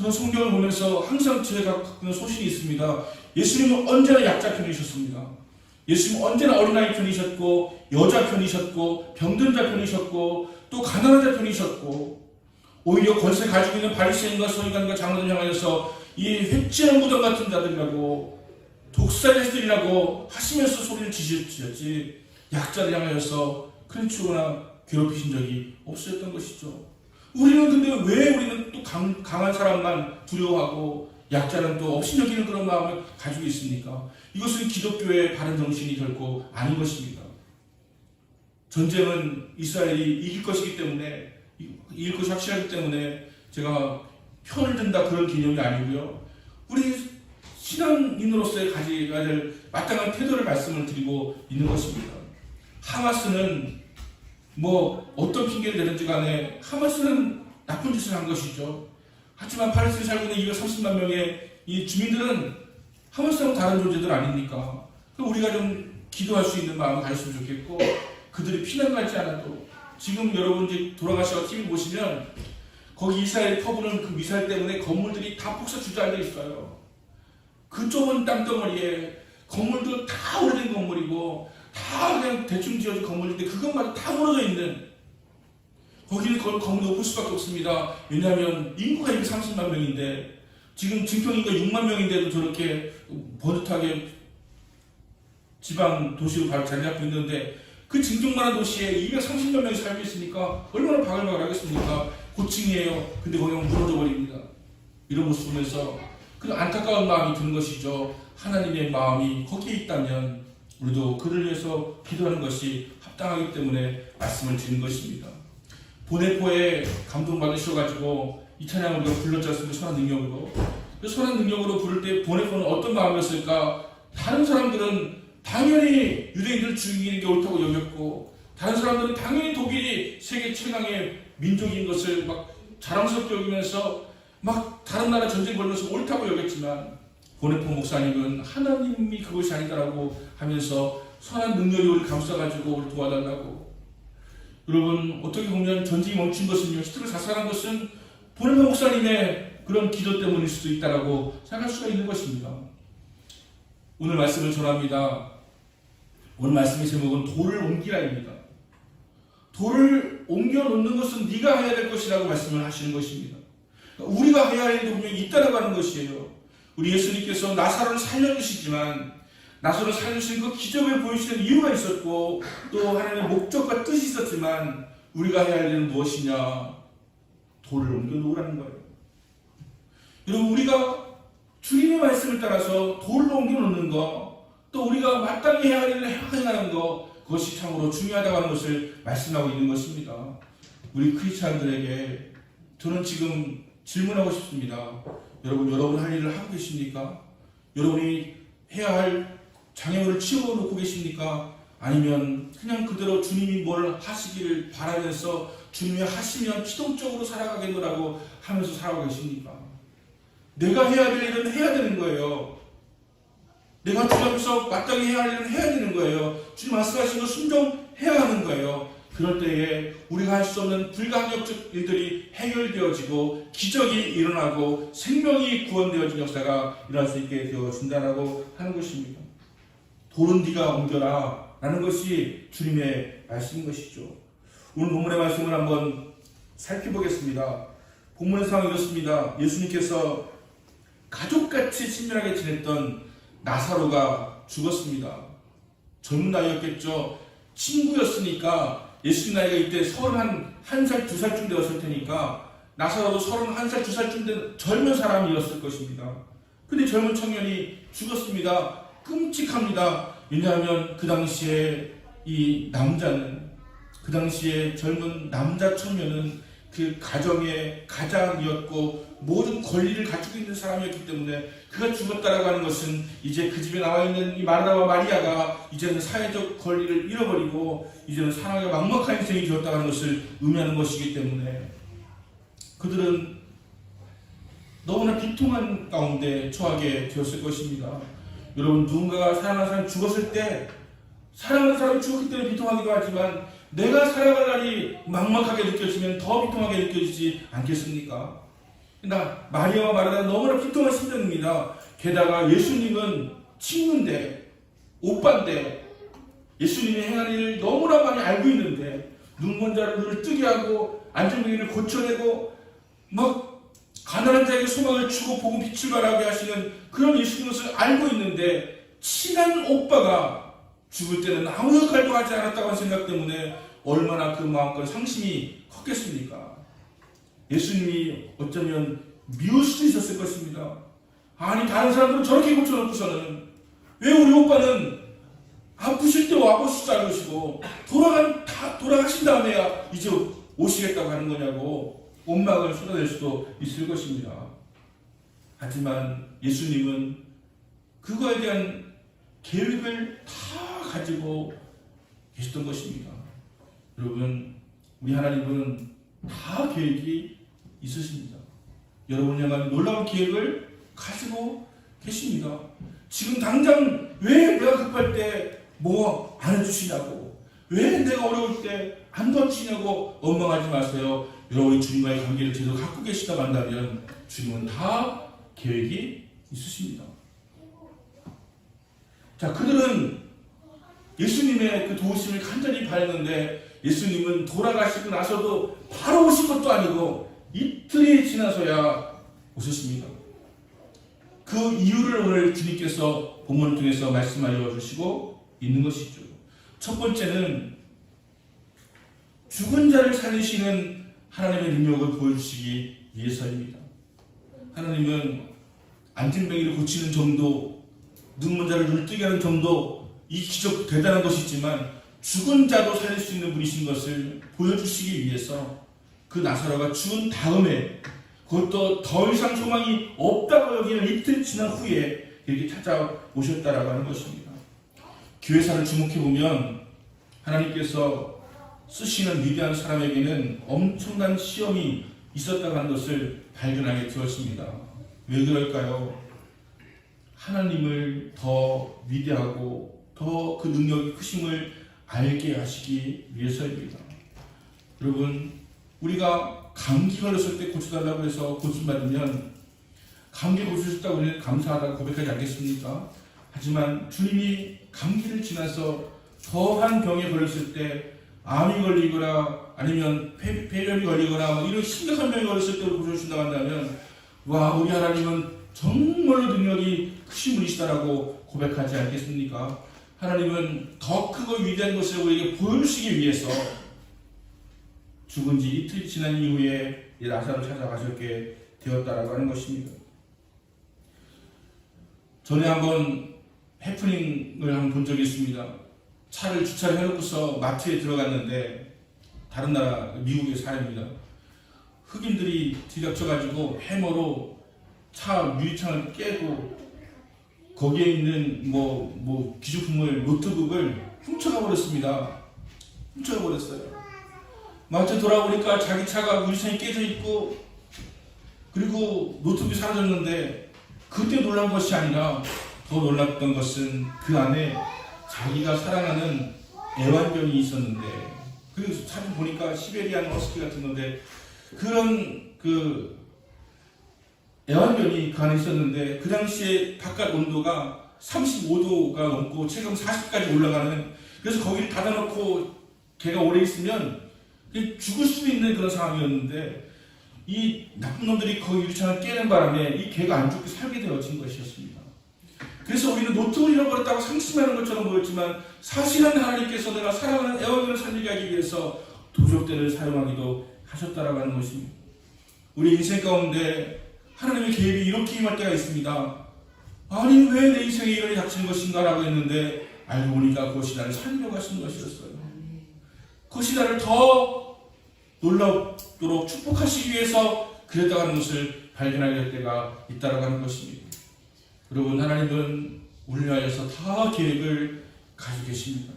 저는 성경을 보면서 항상 제가 갖는 소신이 있습니다. 예수님은 언제나 약자 편이셨습니다. 예수님은 언제나 어린아이 편이셨고, 여자 편이셨고, 병든 자 편이셨고, 또 가난한 자 편이셨고, 오히려 권세 가지고 있는 바리새인과 서기관과 장로들 향하여서 이 획지한 무덤 같은 자들이라고, 독살자들이라고 하시면서 소리를 지셨지, 약자를 향하여서 크림치거나 괴롭히신 적이 없으셨던 것이죠. 우리는 근데 왜 우리는 또 강한 사람만 두려워하고 약자는 또 업신여기는 그런 마음을 가지고 있습니까? 이것은 기독교의 바른 정신이 결코 아닌 것입니다. 전쟁은 이스라엘이 이길 것이기 때문에, 이길 것이 확실하기 때문에 제가 편을 든다 그런 개념이 아니고요. 우리 신앙인으로서의 가져야 될 마땅한 태도를 말씀을 드리고 있는 것입니다. 하마스는 어떤 핑계를 대든지 간에 하마스는 나쁜 짓을 한 것이죠. 하지만 팔레스타인에 살고 있는 230만 명의 이 주민들은 하마스하고 다른 존재들 아닙니까? 우리가 좀 기도할 수 있는 마음을 가졌으면 좋겠고, 그들이 피난 가지 않아도, 지금 여러분 이제 돌아가셔서 TV 보시면 거기 이스라엘 퍼부는 그 미사일 때문에 건물들이 다 폭삭 주저앉아 있어요. 그 좁은 땅덩어리에 건물도 다 오래된 건물이고 다 그냥 대충 지어진 건물인데 그것마저 다 무너져 있는, 거기는 건물이 높을 수밖에 없습니다. 왜냐하면 인구가 230만 명인데 지금 증평인구가 6만 명인데도 저렇게 버젓하게 지방 도시로 자리 잡고 있는데, 그 증평만한 도시에 230만 명이 살고 있으니까 얼마나 바글바글 하겠습니까? 고층이에요. 근데 거기가 무너져 버립니다. 이런 모습 보면서 그 안타까운 마음이 드는 것이죠. 하나님의 마음이 거기에 있다면 우리도 그를 위해서 기도하는 것이 합당하기 때문에 말씀을 드린 것입니다. 보네포에 감동받으셔가지고 이 찬양을 우리가 불렀지 않습니까? 선한 능력으로. 그 선한 능력으로 부를 때 보네포는 어떤 마음이었을까? 다른 사람들은 당연히 유대인들을 죽이는 게 옳다고 여겼고, 다른 사람들은 당연히 독일이 세계 최강의 민족인 것을 막 자랑스럽게 여기면서 막 다른 나라 전쟁 걸면서 옳다고 여겼지만, 보네포 목사님은 하나님이 그것이 아니다라고 하면서 선한 능력이 우리 감싸가지고 우리 도와달라고. 여러분, 어떻게 보면 전쟁이 멈춘 것은요, 히틀러 자살한 것은 보네포 목사님의 그런 기도 때문일 수도 있다라고 생각할 수가 있는 것입니다. 오늘 말씀을 전합니다. 오늘 말씀의 제목은 돌을 옮기라입니다. 돌을 옮겨 놓는 것은 네가 해야 될 것이라고 말씀을 하시는 것입니다. 우리가 해야 할 일도 분명히 있다라고 하는 것이에요. 우리 예수님께서 나사로를 살려주시지만, 나사로를 살려주신 그 기적을 보여주시는 이유가 있었고, 또 하나님의 목적과 뜻이 있었지만, 우리가 해야 할 일은 무엇이냐? 돌을 옮겨 놓으라는 거예요. 여러분, 우리가 주님의 말씀을 따라서 돌을 옮겨 놓는 거, 또 우리가 마땅히 해야 할 일을 행하는 거, 그것이 참으로 중요하다고 하는 것을 말씀하고 있는 것입니다. 우리 크리스찬들에게 저는 지금 질문하고 싶습니다. 여러분 할 일을 하고 계십니까? 여러분이 해야 할 장애물을 치워놓고 계십니까? 아니면 그냥 그대로 주님이 뭘 하시기를 바라면서 주님이 하시면 기동적으로 살아가겠노라고 하면서 살아가고 계십니까? 내가 해야 될 일은 해야 되는 거예요. 내가 주님 앞에서 마땅히 해야 할 일은 해야 되는 거예요. 주님 말씀하신 거 순종해야 하는 거예요. 그럴 때에 우리가 할 수 없는 불가항력적 일들이 해결되어지고 기적이 일어나고 생명이 구원되어진 역사가 일어날 수 있게 되어진다라고 하는 것입니다. 돌은 네가 옮겨라 라는 것이 주님의 말씀인 것이죠. 오늘 본문의 말씀을 한번 살펴보겠습니다. 본문의 상황이 이렇습니다. 예수님께서 가족같이 친밀하게 지냈던 나사로가 죽었습니다. 젊은 나이였겠죠. 친구였으니까 예수님 나이가 이때 31살, 2살쯤 되었을 테니까 나사로도 31살, 2살쯤 된 젊은 사람이었을 것입니다. 근데 젊은 청년이 죽었습니다. 끔찍합니다. 왜냐하면 그 당시에 이 남자는, 그 당시에 젊은 남자 청년은 그 가정의 가장이었고 모든 권리를 가지고 있는 사람이었기 때문에 그가 죽었다라고 하는 것은 이제 그 집에 나와 있는 이 마르다와 마리아가 이제는 사회적 권리를 잃어버리고 이제는 사랑의 막막한 인생이 되었다는 것을 의미하는 것이기 때문에 그들은 너무나 비통한 가운데 처하게 되었을 것입니다. 여러분, 누군가가 사랑하는 사람이 죽었을 때 사랑하는 사람이 죽었기 때문에 비통하기도 하지만 내가 살아갈 날이 막막하게 느껴지면 더 비통하게 느껴지지 않겠습니까? 마리아와 마르다 너무나 비통한 심정입니다. 게다가 예수님은 친구인데, 오빠인데, 예수님이 행한 일을 너무나 많이 알고 있는데, 눈먼 자를 눈을 뜨게 하고, 안전병이를 고쳐내고, 막 가난한 자에게 소망을 주고 복음 빛을 발하게 하시는 그런 예수님 것을 알고 있는데, 친한 오빠가 죽을 때는 아무 역할도 하지 않았다고 하는 생각 때문에 얼마나 그 마음과 상심이 컸겠습니까? 예수님이 어쩌면 미울 수도 있었을 것입니다. 아니, 다른 사람들은 저렇게 고쳐놓고서는 왜 우리 오빠는 아프실 때 와보시지도 않으시고 돌아가신 다음에야 이제 오시겠다고 하는 거냐고 원망을 쏟아낼 수도 있을 것입니다. 하지만 예수님은 그거에 대한 계획을 다 가지고 계셨던 것입니다. 여러분, 우리 하나님은 다 계획이 있으십니다. 여러분 향한 놀라운 계획을 가지고 계십니다. 지금 당장 왜 내가 급할 때 뭐 안 해주시냐고, 왜 내가 어려울 때 안 도와주시냐고 원망하지 마세요. 여러분이 주님과의 관계를 제대로 갖고 계시다고 한다면 주님은 다 계획이 있으십니다. 자, 그들은 예수님의 그 도우심을 간절히 바랐는데 예수님은 돌아가시고 나서도 바로 오신 것도 아니고 이틀이 지나서야 오셨습니다. 그 이유를 오늘 주님께서 본문을 통해서 말씀하여 주시고 있는 것이죠. 첫 번째는 죽은 자를 살리시는 하나님의 능력을 보여주시기 위해서입니다. 하나님은 안진뱅이를 고치는 정도, 눈먼 자를 눈을 뜨게 하는 정도, 이 기적 대단한 것이지만 죽은 자도 살릴 수 있는 분이신 것을 보여주시기 위해서 그 나사로가 죽은 다음에, 그것도 더 이상 소망이 없다고 여기는 이틀 지난 후에 이렇게 찾아오셨다라고 하는 것입니다. 교회사를 주목해보면 하나님께서 쓰시는 위대한 사람에게는 엄청난 시험이 있었다고 하는 것을 발견하게 되었습니다. 왜 그럴까요? 하나님을 더 위대하고 더 그 능력의 크심을 알게 하시기 위해서입니다. 여러분, 우리가 감기 걸렸을 때 고쳐달라고 해서 고침받으면 감기 고쳐주셨다고 우리는 감사하다고 고백하지 않겠습니까? 하지만 주님이 감기를 지나서 더한 병에 걸렸을 때, 암이 걸리거나 아니면 폐렴이 걸리거나 이런 심각한 병에 걸렸을 때 고쳐주신다고 한다면, 와, 우리 하나님은 정말로 능력이 크신 분이시다라고 고백하지 않겠습니까? 하나님은 더 크고 위대한 것을 우리에게 보여주시기 위해서 죽은 지 이틀 지난 이후에 이 나사로를 찾아가셨게 되었다라고 하는 것입니다. 전에 한번 해프닝을 한번 본 적이 있습니다. 차를 주차를 해놓고서 마트에 들어갔는데, 다른 나라 미국의 사례입니다. 흑인들이 들이닥쳐가지고 해머로 차 유리창을 깨고 거기에 있는 기주품을, 노트북을 훔쳐가 버렸습니다. 훔쳐가 버렸어요. 마트 돌아보니까 자기 차가 유리창이 깨져 있고, 그리고 노트북이 사라졌는데, 그때 놀란 것이 아니라 더 놀랐던 것은 그 안에 자기가 사랑하는 애완견이 있었는데, 그리고 사진 보니까 시베리안 허스키 같은 건데, 그런 애완견이 그 안에 있었는데, 그 당시에 바깥 온도가 35도가 넘고 체감 40까지 올라가는, 그래서 거기를 닫아놓고 걔가 오래 있으면 죽을 수도 있는 그런 상황이었는데, 이 나쁜 놈들이 거기 유리창을 깨는 바람에 이 개가 안 죽게 살게 되어진 것이었습니다. 그래서 우리는 노트북을 잃어버렸다고 상심하는 것처럼 보였지만, 사실은 하나님께서 내가 사랑하는 애완견을 살리게 하기 위해서 도적대를 사용하기도 하셨다라고 하는 것입니다. 우리 인생 가운데 하나님의 계획이 이렇게 임할 때가 있습니다. 아니, 왜 내 인생에 이런 일이 닥치는 것인가 라고 했는데, 알고 보니까 그것이 나를 살리려고 하시는 것이었어요. 그것이 나를 더 놀랍도록 축복하시기 위해서 그랬다고 하는 것을 발견하게 될 때가 있다고 하는 것입니다. 여러분, 하나님은 우리를 위하여서 다 계획을 가지고 계십니다.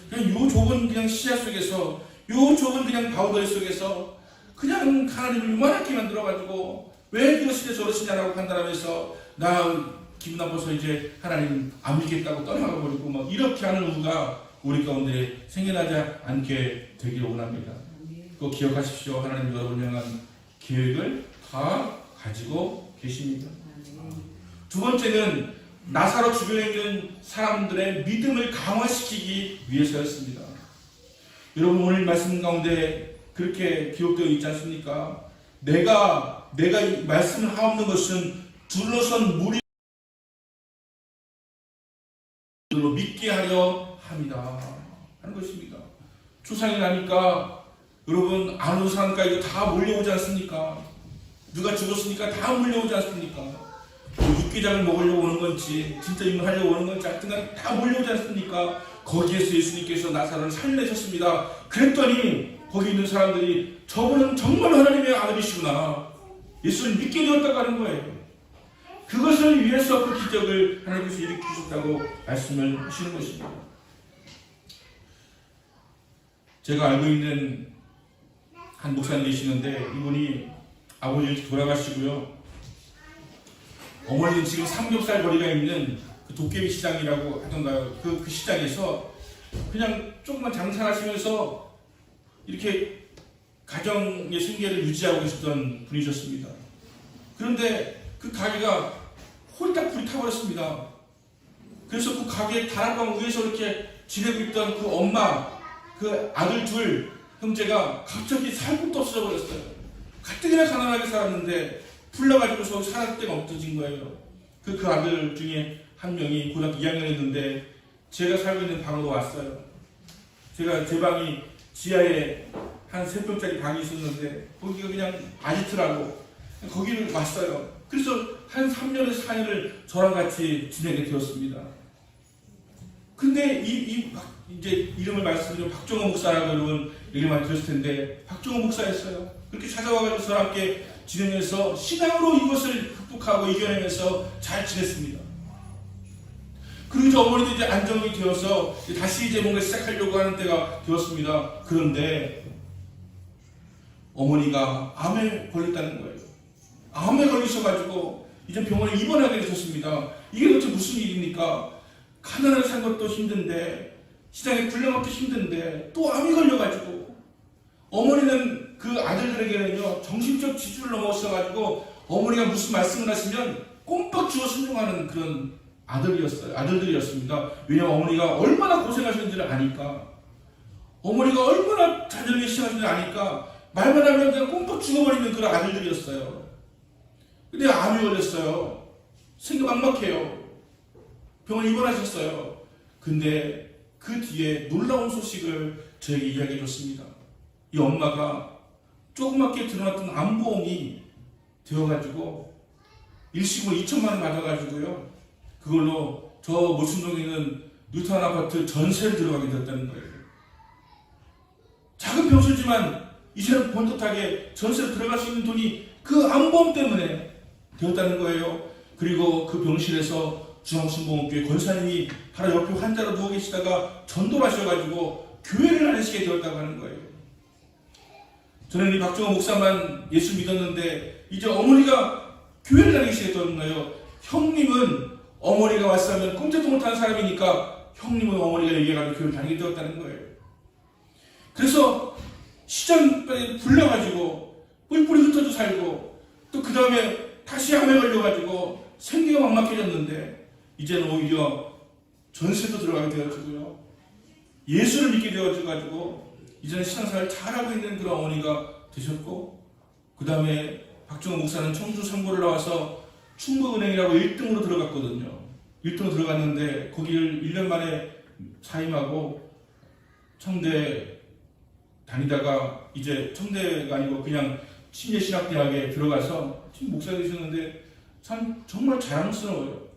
그냥 요 좁은 그냥 시야 속에서, 요 좁은 그냥 바우더리 속에서 그냥 하나님을 요만하게 만들어가지고 왜 그러시냐 저러시냐라고 판단하면서 나 기분 나빠서 이제 하나님 안 믿겠다고 떠나가버리고 막 이렇게 하는 우가 우리 가운데 생겨나지 않게 되기를 원합니다. 꼭 기억하십시오. 하나님 여러분을 향한 계획을 다 가지고 계십니다. 두 번째는 나사로 주변에 있는 사람들의 믿음을 강화시키기 위해서였습니다. 여러분 오늘 말씀 가운데 그렇게 기록되어 있지 않습니까? 내가 이 말씀을 하옵는 것은 둘러선 무리로 믿게 하려 합니다. 하는 것입니다. 초상이 나니까 여러분 아는 사람까지 다 몰려오지 않습니까? 누가 죽었으니까 다 몰려오지 않습니까? 육개장을 먹으려고 오는 건지 진짜 입문하려고 오는 건지 하여튼 다 몰려오지 않습니까? 거기에서 예수님께서 나사로를 살려내셨습니다. 그랬더니 거기 있는 사람들이 저분은 정말 하나님의 아들이시구나, 예수를 믿게 되었다고 하는 거예요. 그것을 위해서 그 기적을 하나님께서 일으키셨다고 말씀을 하시는 것입니다. 제가 알고 있는 한 목사님 계시는데 이분이 아버지 돌아가시고요, 어머니는 지금 삼겹살 거리가 있는 그 도깨비 시장이라고 하던가요. 그 시장에서 그냥 조금만 장사하시면서 이렇게 가정의 생계를 유지하고 계셨던 분이셨습니다. 그런데 그 가게가 홀딱 불이 타버렸습니다. 그래서 그 가게 다락방 위에서 이렇게 지내고 있던 그 엄마, 그 아들 둘 형제가 갑자기 살 곳도 없어져 버렸어요. 가뜩이나 가난하게 살았는데 불나가지고서 살 데가 없어진 거예요. 그 아들 중에 한 명이 고등학교 2학년 했는데 제가 살고 있는 방으로 왔어요. 제 방이 지하에 한 3평짜리 방이 있었는데 거기가 그냥 아지트라고 거기를 왔어요. 그래서 한 3년에서 4년을 저랑 같이 지내게 되었습니다. 근데 이제 이름을 말씀드리면 박종호 목사라고 여러분 얘기 많이 들었을 텐데 박종호 목사였어요. 그렇게 찾아와가지고 저랑 함께 지내면서 신앙으로 이것을 극복하고 이겨내면서 잘 지냈습니다. 그리고 이제 어머니도 이제 안정이 되어서 다시 이제 뭔가 시작하려고 하는 때가 되었습니다. 그런데 어머니가 암에 걸렸다는 거예요. 암에 걸리셔가지고 이제 병원에 입원하게 되셨습니다. 이게 도대체 무슨 일입니까? 가난하게 산 것도 힘든데 시장에 굴려먹기 힘든데 또 암이 걸려가지고 어머니는 그 아들들에게는요 정신적 지주를 넘어서가지고 어머니가 무슨 말씀을 하시면 꼼빡 주어 순종하는 그런 아들들이었습니다. 왜냐하면 어머니가 얼마나 고생하셨는지를 아니까, 어머니가 얼마나 자녀를 희생하셨는지 아니까 말만 하면 그냥 꼼빡 죽어버리는 그런 아들들이었어요. 근데 암이 걸렸어요. 생각 막막해요. 병원에 입원하셨어요. 근데 그 뒤에 놀라운 소식을 저에게 이야기해 줬습니다. 이 엄마가 조그맣게 들어놨던 암보험이 되어가지고 일시금을 2천만 원 받아가지고요, 그걸로 저 모순동에 있는 뉴턴 아파트 전세를 들어가게 되었다는 거예요. 작은 병실지만 이제는 번듯하게 전세로 들어갈 수 있는 돈이 그 암보험 때문에 되었다는 거예요. 그리고 그 병실에서 중앙신봉교회 권사님이 바로 옆에 환자로 누워 계시다가 전도를 하셔가지고 교회를 다니시게 되었다고 하는 거예요. 저는 이 박종호 목사만 예수 믿었는데 이제 어머니가 교회를 다니시게 되었던 거예요. 형님은 어머니가 왔으면 꼼짝도 못하는 사람이니까 형님은 어머니가 얘기해가지고 교회를 다니게 되었다는 거예요. 그래서 시장에 불려가지고 뿔뿔이 흩어져 살고 또 그 다음에 다시 암에 걸려가지고 생계가 막막해졌는데 이제는 오히려 전세도 들어가게 되어지고요, 예수를 믿게 되어져가지고 이제는 신앙생활을 잘하고 있는 그런 어머니가 되셨고, 그 다음에 박종호 목사는 청주 상고를 나와서 충북은행이라고 1등으로 들어갔거든요. 1등으로 들어갔는데 거기를 1년 만에 사임하고 청대 다니다가 이제 청대가 아니고 그냥 신예신학대학에 들어가서 지금 목사 되셨는데 참 정말 자랑스러워요.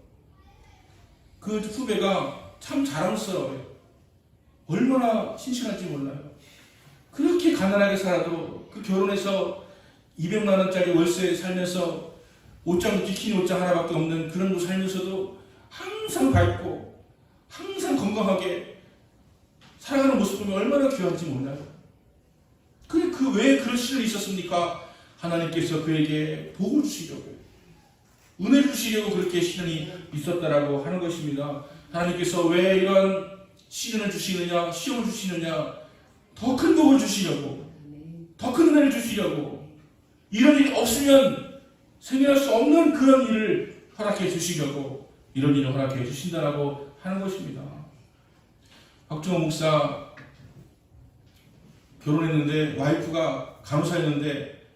그 후배가 참 자랑스러워요. 얼마나 신실한지 몰라요. 그렇게 가난하게 살아도 그 결혼해서 200만 원짜리 월세 살면서 옷장 비키니 옷장 하나밖에 없는 그런 곳 살면서도 항상 밝고 항상 건강하게 살아가는 모습 보면 얼마나 귀한지 몰라요. 왜 그런 시련이 있었습니까? 하나님께서 그에게 복을 주시려고요, 은혜를 주시려고 그렇게 시련이 있었다라고 하는 것입니다. 하나님께서 왜 이런 시련을 주시느냐, 시험을 주시느냐, 더 큰 복을 주시려고, 더 큰 은혜를 주시려고. 이런 일이 없으면 생겨날 수 없는 그런 일을 허락해 주시려고 이런 일을 허락해 주신다라고 하는 것입니다. 박종호 목사 결혼했는데 와이프가 간호사였는데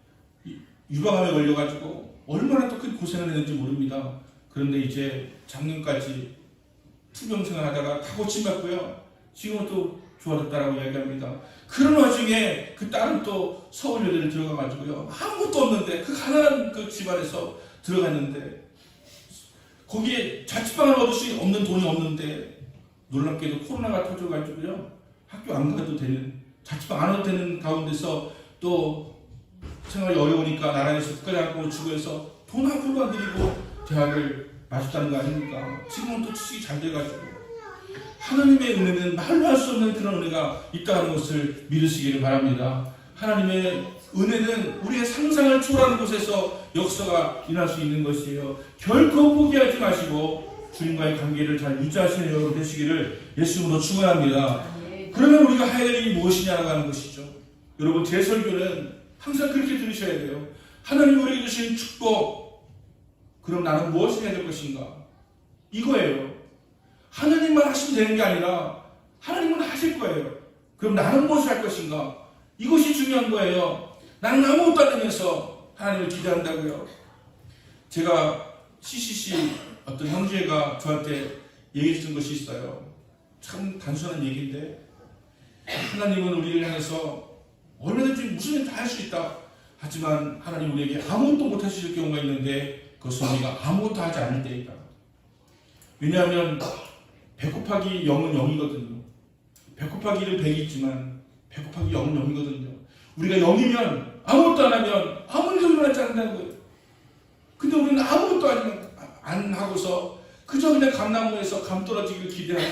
유방암에 걸려가지고 얼마나 또 큰 고생을 했는지 모릅니다. 그런데 이제 작년까지 투병생활 하다가 다 고침받고요. 지금은 또 좋아졌다라고 이야기합니다. 그런 와중에 그 딸은 또 서울여대를 들어가가지고요. 아무것도 없는데 그 가난한 그 집안에서 들어갔는데 거기에 자취방을 얻을 수 없는 돈이 없는데 놀랍게도 코로나가 터져가지고요. 학교 안 가도 되는 자취방 안 와도 되는 가운데서 또 생활이 어려우니까 나라에서 국가장학금을 주고 해서 돈 한 푼도 안 들이고 대학을 마셨다는 거 아닙니까? 지금은 또 취직이 잘 돼가지고 하나님의 은혜는 말로 할 수 없는 그런 은혜가 있다는 것을 믿으시기를 바랍니다. 하나님의 은혜는 우리의 상상을 초월하는 곳에서 역사가 일어날 수 있는 것이에요. 결코 포기하지 마시고 주님과의 관계를 잘 유지하시는 여러분 되시기를 예수님으로 축원합니다. 그러면 우리가 해야 될 일이 무엇이냐라고 하는 것이죠. 여러분 제 설교는 항상 그렇게 들으셔야 돼요. 하나님 우리에게 주신 축복, 그럼 나는 무엇을 해야 될 것인가? 이거예요. 하나님만 하시면 되는 게 아니라 하나님은 하실 거예요. 그럼 나는 무엇을 할 것인가? 이것이 중요한 거예요. 나는 아무것도 안 하면서 하나님을 기대한다고요. 제가 CCC 어떤 형제가 저한테 얘기해 준 것이 있어요. 참 단순한 얘기인데 하나님은 우리를 향해서 얼마든지 무슨 일 다 할 수 있다. 하지만 하나님 우리에게 아무것도 못 하실 경우가 있는데 그것은 우리가 아무것도 하지 않을 때이다. 왜냐하면 100 곱하기 0은 0이거든요. 100 곱하기 1은 100이 있지만 100 곱하기 0은 0이거든요. 우리가 0이면 아무것도 안 하면 아무 일도 일어나지 않는다는 거예요. 근데 우리는 아무것도 안 하고서 그저 그냥 감나무에서 감 떨어지기를 기대하는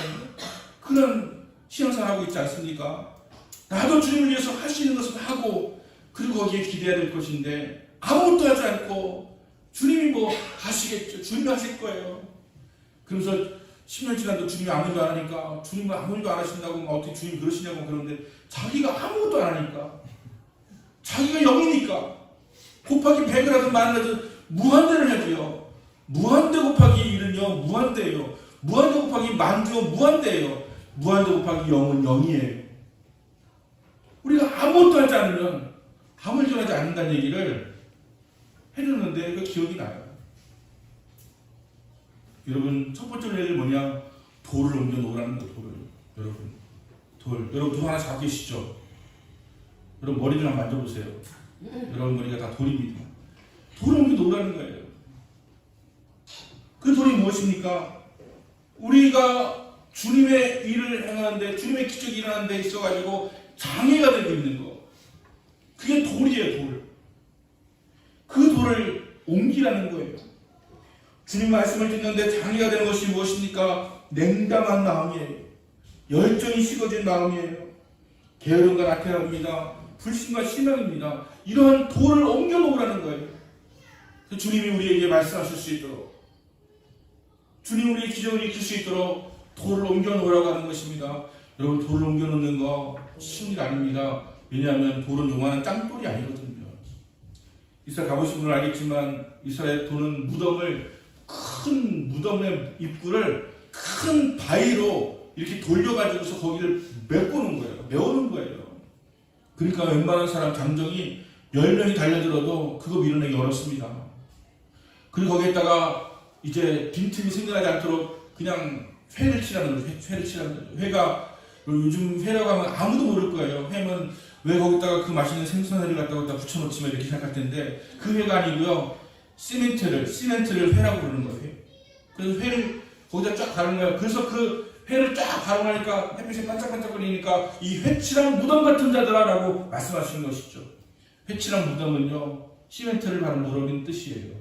그런 신앙생활을 하고 있지 않습니까? 나도 주님을 위해서 할 수 있는 것을 하고 그리고 거기에 기대해야 될 것인데 아무것도 하지 않고 주님이 뭐 하시겠죠. 주님이 하실 거예요. 그러면서 10년 지나도 주님이 아무 일도 안 하니까 주님은 아무 일도 안 하신다고 어떻게 주님이 그러시냐고 그러는데 자기가 아무것도 안 하니까 자기가 0이니까 곱하기 100을 하든 만을 하든 무한대를 해도요. 무한대 곱하기 1은요. 무한대예요. 무한대 곱하기 만도요. 무한대예요. 무한대 곱하기 0은 0이에요. 우리가 아무것도 하지 않으면 아무 일도 하지 않는다는 얘기를 해줬는데 그 기억이 나요. 여러분 첫 번째 얘기는 뭐냐? 돌을 옮겨 놓으라는 거. 돌을. 여러분 돌 하나 잡고 계시죠? 여러분 머리 좀 한번 만져보세요. 여러분 머리가 다 돌입니다. 돌을 옮겨 놓으라는 거예요. 그 돌이 무엇입니까? 우리가 주님의 일을 행하는데 주님의 기적이 일어나는 데 있어가지고 장애가 되고 있는 거. 그게 돌이에요. 돌. 그 돌을 옮기라는 거예요. 주님 말씀을 듣는데 장애가 되는 것이 무엇입니까? 냉담한 마음이에요. 열정이 식어진 마음이에요. 게으름과 나태함입니다. 불신과 실망입니다. 이러한 돌을 옮겨 놓으라는 거예요. 주님이 우리에게 말씀하실 수 있도록 주님 우리의 기적을 일으킬 수 있도록 돌을 옮겨 놓으라고 하는 것입니다. 여러분 돌을 옮겨 놓는 거 쉬운 일 아닙니다. 왜냐하면 돌은 요만한 짱돌이 아니거든요. 이스라엘 가보신 분은 알겠지만 이스라엘 돌은 큰 무덤의 입구를 큰 바위로 이렇게 돌려가지고서 거기를 메꾸는 거예요. 메우는 거예요. 그러니까 웬만한 사람 장정이 10명이 달려들어도 그거 밀어내기 어렵습니다. 그리고 거기에다가 이제 빈틈이 생겨나지 않도록 그냥 회를 치라는 거죠. 회를 치라는 거죠. 회가 요즘 회라고 하면 아무도 모를 거예요. 회는 왜 거기다가 그 맛있는 생선회를 갖다가 붙여놓지만 이렇게 생각할 텐데 그 회가 아니고요. 시멘트를 회라고 부르는 거예요. 그래서 회를 거기다 쫙 가는 거예요. 그래서 그 회를 쫙 가르마니까 햇빛이 반짝반짝거리니까 이 회칠한 무덤 같은 자들아라고 말씀하시는 것이죠. 회칠한 무덤은요. 시멘트를 바른 무덤인 뜻이에요.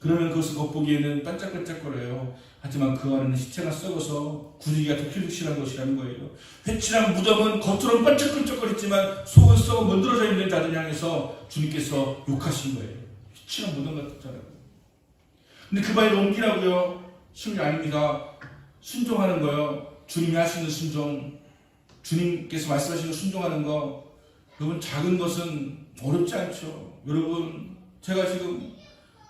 그러면 그것을 겉보기에는 반짝반짝거려요. 하지만 그 안에는 시체가 썩어서 구리기가 덕실덕실한 것이라는 거예요. 회칠한 무덤은 겉으로는 반짝반짝거리지만 속은 썩어 문드러져 있는 자들 향해서 주님께서 욕하신 거예요. 회칠한 무덤 같았잖아요. 근데 그 바위를 옮기라고요? 쉬운 게 아닙니다. 순종하는 거요. 주님이 하시는 순종, 주님께서 말씀하시는 순종하는 거. 여러분 작은 것은 어렵지 않죠. 여러분 제가 지금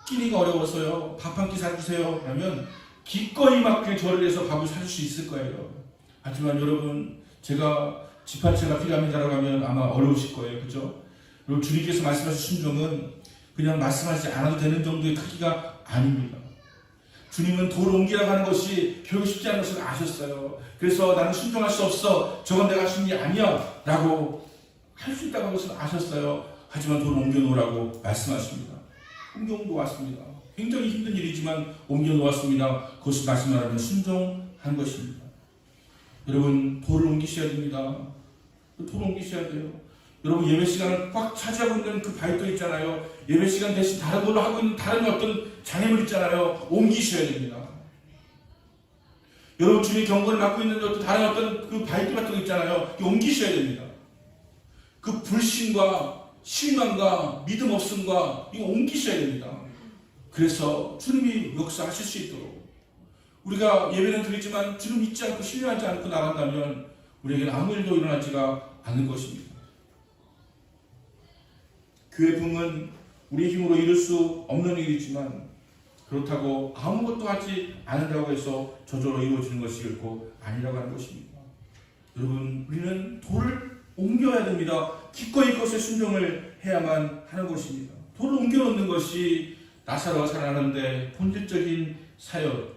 끼니가 어려워서요. 밥 한 끼 사주세요. 하면 기꺼이 막 절을 해서 밥을 사줄 수 있을 거예요. 하지만 여러분, 제가 집 한 채가 필요합니다라고 하면 아마 어려우실 거예요. 그죠? 여러분, 주님께서 말씀하신 순종은 그냥 말씀하지 않아도 되는 정도의 크기가 아닙니다. 주님은 돌을 옮기라고 하는 것이 결국 쉽지 않은 것을 아셨어요. 그래서 나는 순종할 수 없어. 저건 내가 할 수 있는 게 아니야. 라고 할 수 있다고 하는 것을 아셨어요. 하지만 돌을 옮겨놓으라고 말씀하십니다. 옮겨놓았습니다. 굉장히 힘든 일이지만 옮겨놓았습니다. 그것을 말씀하라면 순종한 것입니다. 여러분, 돌을 옮기셔야 됩니다. 돌을 옮기셔야 돼요. 여러분, 예배 시간을 꽉 차지하고 있는 그 바위돌 있잖아요. 예배 시간 대신 다른 걸로 하고 있는 다른 어떤 장애물 있잖아요. 옮기셔야 됩니다. 여러분, 주님의 경건을 맡고 있는 어떤 다른 어떤 그 바위돌 같은 거 있잖아요. 옮기셔야 됩니다. 그 불신과 실망과 믿음 없음과 이거 옮기셔야 됩니다. 그래서 주님이 역사하실 수 있도록 우리가 예배는 드리지만 주님 믿지 않고 신뢰하지 않고 나간다면 우리에게는 아무 일도 일어나지가 않는 것입니다. 교회 부흥은 우리의 힘으로 이룰 수 없는 일이지만 그렇다고 아무것도 하지 않으라고 해서 저절로 이루어지는 것이 결코 아니라고 하는 것입니다. 여러분, 우리는 돌을 옮겨야 됩니다. 기꺼이 그것에 순종을 해야만 하는 것입니다. 돌을 옮겨놓는 것이 나사로가 살아나는데 본질적인 사역이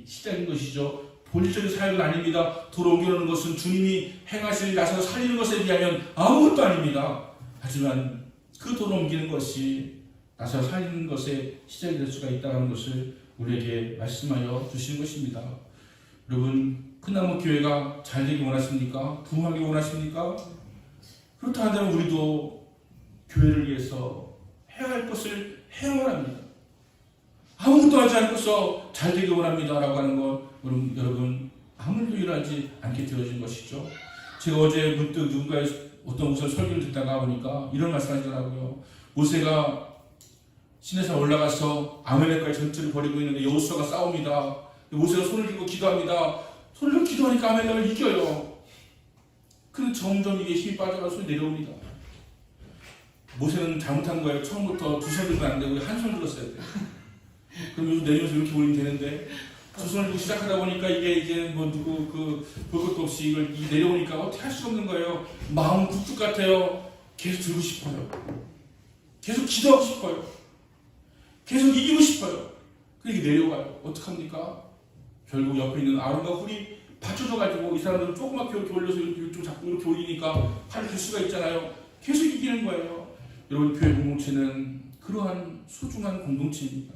시작인 것이죠. 본질적인 사역은 아닙니다. 돌을 옮겨놓는 것은 주님이 행하실 나사로 살리는 것에 비하면 아무것도 아닙니다. 하지만 그 돌을 옮기는 것이 나사로 살리는 것의 시작이 될 수가 있다는 것을 우리에게 말씀하여 주신 것입니다. 여러분, 큰나무 교회가 잘 되기 원하십니까? 부흥하기 원하십니까? 그렇다 한다면 우리도 교회를 위해서 해야 할 것을 해야만 합니다. 아무것도 하지 않고서 잘 되기 원합니다 라고 하는 것, 여러분, 아무 일도 일어나지 않게 되어진 것이죠. 제가 어제 문득 누군가의 어떤 곳에서 설교를 듣다가 보니까 이런 말씀 하시더라고요. 모세가 시내산 올라가서 아말렉과의 전투를 벌이고 있는데 여호수아가 싸웁니다. 모세가 손을 들고 기도합니다. 손을 들고 기도하니까 아말렉을 이겨요. 근데 점점 이게 힘이 빠져서 손이 내려옵니다. 모세는 잘못한 거예요. 처음부터 두 손 들면 안 되고 한 손 들었어야 돼요. 그럼 요즘 내리면서 이렇게 올리면 되는데 두 손을 들고 시작하다 보니까 이게 이제 뭐 누구 볼 것도 없이 이걸 내려오니까 어떻게 할 수 없는 거예요. 마음 굴뚝 같아요. 계속 들고 싶어요. 계속 기도하고 싶어요. 계속 이기고 싶어요. 그러니까 내려와요. 어떡합니까? 결국 옆에 있는 아론과 훌이 받쳐줘가지고 이 사람들은 조그맣게 이렇게 올려서 이렇게 좀 자꾸 이렇게 올리니까 팔을 들 수가 있잖아요. 계속 이기는 거예요. 여러분, 교회 공동체는 그러한 소중한 공동체입니다.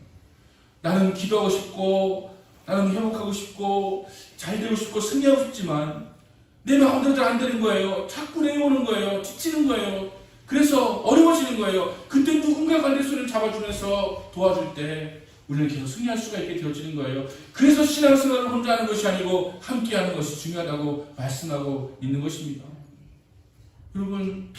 나는 기도하고 싶고 나는 회복하고 싶고 잘 되고 싶고 승리하고 싶지만 내 마음대로 안 되는 거예요. 자꾸 내려오는 거예요. 지치는 거예요. 그래서 어려워지는 거예요. 그때 누군가가 내 손을 잡아주면서 도와줄 때 우리는 계속 승리할 수가 있게 되어지는 거예요. 그래서 신앙생활을 혼자 하는 것이 아니고 함께 하는 것이 중요하다고 말씀하고 있는 것입니다. 여러분,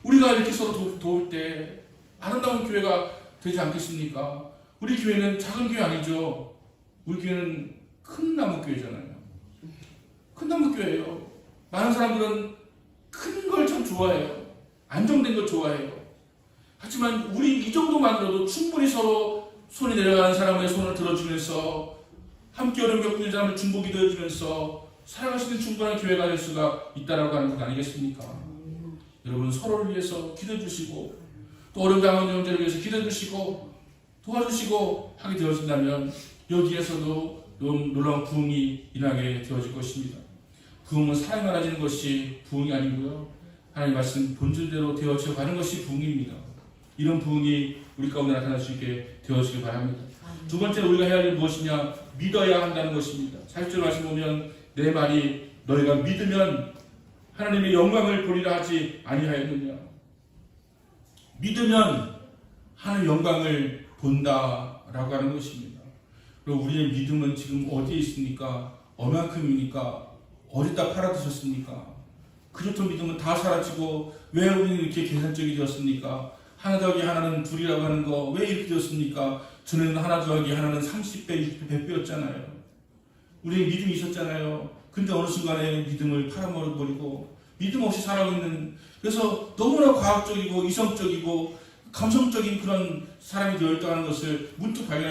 우리가 이렇게 서로 도울 때 아름다운 교회가 되지 않겠습니까? 우리 교회는 작은 교회 아니죠. 우리 교회는 큰 나무 교회잖아요. 큰 나무 교회예요. 많은 사람들은 큰 걸 참 좋아해요. 안정된 걸 좋아해요. 하지만 우리 이 정도만으로도 충분히 서로 손이 내려가는 사람의 손을 들어주면서 함께 어려움 겪고 있는 사람을 중보기 도와주면서 살아갈 수 있는 충분한 교회가 될 수가 있다라고 하는 것 아니겠습니까? 여러분, 서로를 위해서 기도해 주시고 또 어려움 당하는 영혼들을 위해서 기도해 주시고 도와주시고 하게 되어진다면 여기에서도 놀라운 부흥이 일어나게 되어질 것입니다. 부흥은 사람이 많아지는 것이 부흥이 아니고요. 하나님 말씀 본질대로 되어져 가는 것이 부흥입니다. 이런 부흥이 우리 가운데 나타날 수 있게 되어지길 바랍니다. 두 번째로 우리가 해야 할 일은 무엇이냐? 믿어야 한다는 것입니다. 40절 말씀 보면 내 말이 너희가 믿으면 하나님의 영광을 보리라 하지 아니하였느냐. 믿으면 하나님의 영광을 본다라고 하는 것입니다. 그리고 우리의 믿음은 지금 어디에 있습니까? 얼만큼입니까? 어디다 팔아드셨습니까? 그렇던 믿음은 다 사라지고 왜 우리는 이렇게 계산적이 되었습니까? 하나 더하기 하나는 둘이라고 하는 거 왜 이렇게 되었습니까? 전에는 하나 더하기 하나는 30배, 60배, 100배였잖아요. 우리의 믿음이 있었잖아요. 근데 어느 순간에 믿음을 팔아먹어버리고 믿음 없이 살아가고 있는, 그래서 너무나 과학적이고 이성적이고 감성적인 그런 사람이 되어있다는 것을 문득 발견.